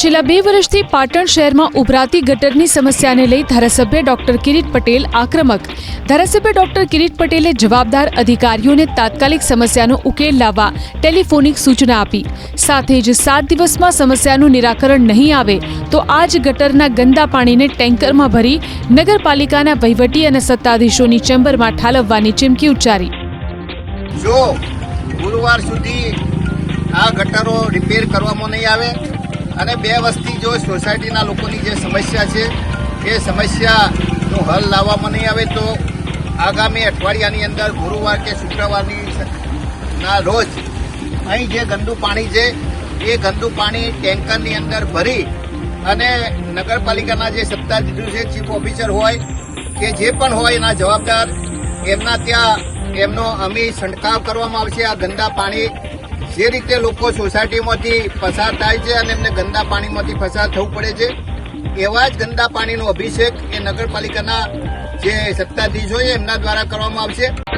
છેલ્લા 2 વર્ષથી પાટણ શહેરમાં ઉભરાતી ગટરની સમસ્યાને લઈ ધારાસભ્ય ડોક્ટર કિરીટ પટેલ આક્રમક. ધારાસભ્ય ડોક્ટર કિરીટ પટેલે જવાબદાર અધિકારીઓને તાત્કાલિક સમસ્યાનો ઉકેલ લાવવા ટેલિફોનિક સૂચના આપી. સાથે જ 7 દિવસમાં સમસ્યાનું નિરાકરણ નહીં આવે તો આ જ ગટરના ગંદા પાણીને ટેન્કરમાં ભરી નગરપાલિકાના વહીવટી અને સત્તાધીશોની ચેમ્બરમાં ઠાલવવાની ચીમકી ઉચ્ચારી. જો ગુરુવાર સુધી આ ગટરો રિપેર કરવામાં નહીં આવે અને 2 વર્ષથી જો સોસાયટીના લોકોની જે સમસ્યા છે એ સમસ્યાનો હલ લાવવામાં નહીં આવે તો આગામી અઠવાડિયાની અંદર ગુરુવાર કે શુક્રવારના રોજ અહીં જે ગંદુ પાણી છે એ ગંદુ પાણી ટેન્કરની અંદર ભરી અને નગરપાલિકાના જે સત્તાધીશો છે, ચીફ ઓફિસર હોય કે જે પણ હોય એના જવાબદાર એમના ત્યાં એમનો અમે છંટકાવ કરવામાં આવશે. આ ગંદા પાણી જે રીતે લોકો સોસાયટીમાંથી પસાર થાય છે અને એમને ગંદા પાણીમાંથી પસાર થવું પડે છે, એવા જ ગંદા પાણીનો અભિષેક એ નગરપાલિકાના જે સત્તાધીશો છે એમના દ્વારા કરવામાં આવશે.